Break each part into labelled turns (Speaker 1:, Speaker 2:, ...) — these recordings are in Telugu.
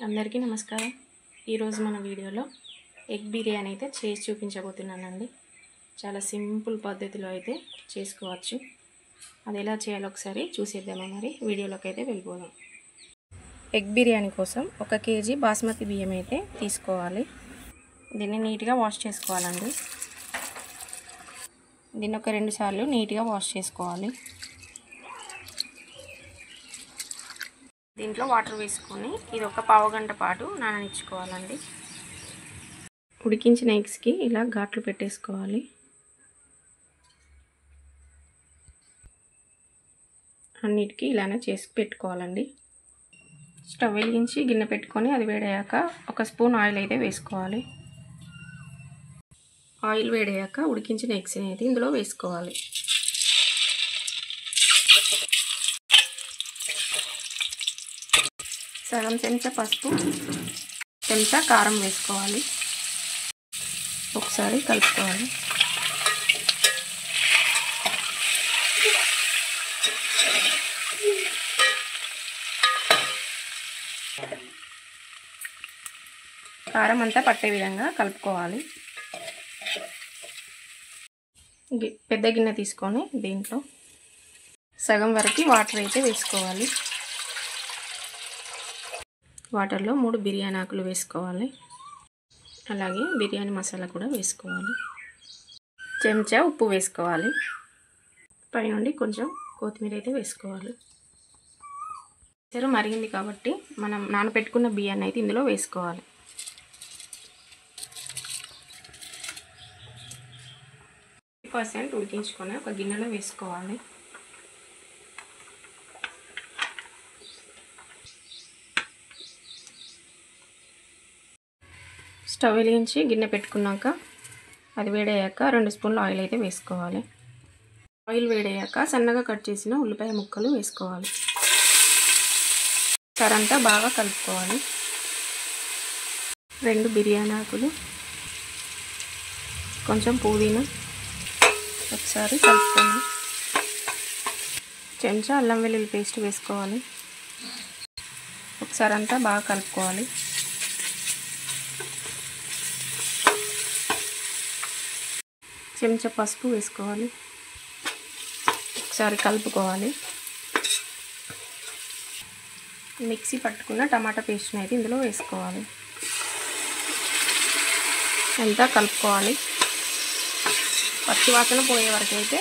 Speaker 1: అందరికీ నమస్కారం। ఈరోజు మన వీడియోలో ఎగ్ బిర్యానీ అయితే చేసి చూపించబోతున్నానండి। చాలా సింపుల్ పద్ధతిలో అయితే చేసుకోవచ్చు। అది ఎలా చేయాలో ఒకసారి చూసేద్దామా। మరి వీడియోలోకి అయితే వెళ్ళిపోదాం। ఎగ్ బిర్యానీ కోసం 1 కేజీ బాస్మతి బియ్యం అయితే తీసుకోవాలి। దీన్ని నీట్గా వాష్ చేసుకోవాలండి। దీన్ని ఒక 2 సార్లు నీట్గా వాష్ చేసుకోవాలి। దీంట్లో వాటర్ వేసుకొని ఇది ఒక పావు గంట పాటు నాననిచ్చుకోవాలండి। ఉడికించిన ఎగ్స్కి ఇలా ఘాట్లు పెట్టేసుకోవాలి। అన్నిటికీ ఇలానే చేసి పెట్టుకోవాలండి। స్టవ్ వెలిగించి గిన్నె పెట్టుకొని అది వేడయ్యాక 1 స్పూన్ ఆయిల్ అయితే వేసుకోవాలి। ఆయిల్ వేడయ్యాక ఉడికించిన ఎగ్స్ని అయితే ఇందులో వేసుకోవాలి। సగం చెంచా పసుపు, చెంచా కారం వేసుకోవాలి। ఒకసారి కలుపుకోవాలి। కారం అంతా పట్టే విధంగా కలుపుకోవాలి। పెద్ద గిన్నె తీసుకొని దీంట్లో సగం వరకు వాటర్ అయితే వేసుకోవాలి। వాటర్లో 3 బిర్యానీ ఆకులు వేసుకోవాలి। అలాగే బిర్యానీ మసాలా కూడా వేసుకోవాలి। చెంచా ఉప్పు వేసుకోవాలి। పైనుండి కొంచెం కొత్తిమీర అయితే వేసుకోవాలి। మరిగింది కాబట్టి మనం నానబెట్టుకున్న బియ్యాన్ని అయితే ఇందులో వేసుకోవాలి। % ఉడికించుకొని ఒక గిన్నెలో వేసుకోవాలి। స్టవ్ వెలిగించి గిన్నె పెట్టుకున్నాక అది వేడయ్యాక 2 స్పూన్ల ఆయిల్ అయితే వేసుకోవాలి। ఆయిల్ వేడయ్యాక సన్నగా కట్ చేసిన ఉల్లిపాయ ముక్కలు వేసుకోవాలి। సరంతా బాగా కలుపుకోవాలి। 2 బిర్యానీ ఆకులు, కొంచెం పుదీనా ఒకసారి కలుపుకోవాలి। చెంచా అల్లం వెల్లుల్లి పేస్ట్ వేసుకోవాలి। ఒకసారి అంతా బాగా కలుపుకోవాలి। చెంచా పసుపు వేసుకోవాలి। ఒకసారి కలుపుకోవాలి। మిక్సీ పట్టుకున్న టమాటా పేస్ట్ని అయితే ఇందులో వేసుకోవాలి। అంతా కలుపుకోవాలి। పచ్చి వాసన పోయే వరకు అయితే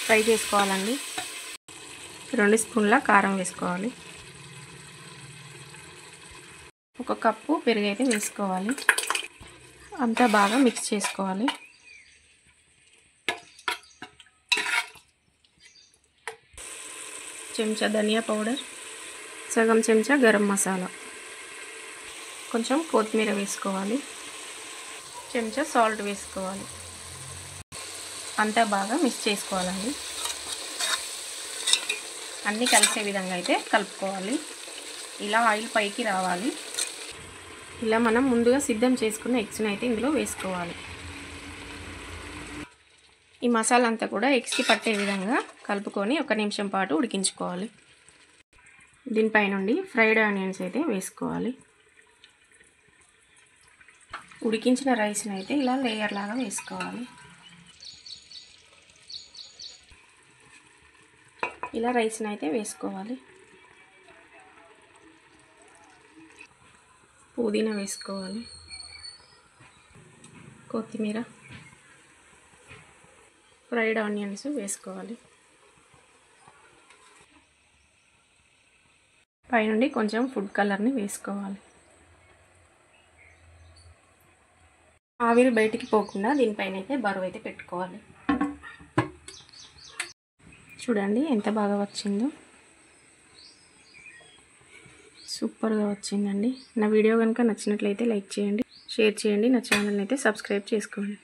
Speaker 1: ఫ్రై చేసుకోవాలండి। 2 స్పూన్ల కారం వేసుకోవాలి। 1 కప్పు పెరుగు అయితే వేసుకోవాలి। అంతా బాగా మిక్స్ చేసుకోవాలి। చెంచా ధనియా పౌడర్, సగం చెంచా గరం మసాలా, కొంచెం కొత్తిమీర వేసుకోవాలి। చెంచా సాల్ట్ వేసుకోవాలి। అంతా బాగా మిక్స్ చేసుకోవాలండి। అన్నీ కలిసే విధంగా అయితే కలుపుకోవాలి। ఇలా ఆయిల్ పైకి రావాలి। ఇలా మనం ముందుగా సిద్ధం చేసుకున్న ఎగ్స్ని అయితే ఇందులో వేసుకోవాలి। ఈ మసాలా అంతా కూడా ఎగ్స్కి పట్టే విధంగా కలుపుకొని 1 నిమిషం పాటు ఉడికించుకోవాలి। దీనిపై నుండి ఫ్రైడ్ ఆనియన్స్ అయితే వేసుకోవాలి। ఉడికించిన రైస్ని అయితే ఇలా లేయర్ లాగా వేసుకోవాలి। ఇలా రైస్ని అయితే వేసుకోవాలి। పుదీనా వేసుకోవాలి। కొత్తిమీర, ఫ్రైడ్ ఆనియన్స్ వేసుకోవాలి। పైనుండి కొంచెం ఫుడ్ కలర్ని వేసుకోవాలి। ఆవిరి బయటికి పోకుండా దీనిపైన అయితే బరువు అయితే పెట్టుకోవాలి। చూడండి ఎంత బాగా వచ్చిందో, సూపర్గా వచ్చిందండి। నా వీడియో కనుక నచ్చినట్లయితే లైక్ చేయండి, షేర్ చేయండి, నా ఛానల్ని అయితే సబ్స్క్రైబ్ చేసుకోండి।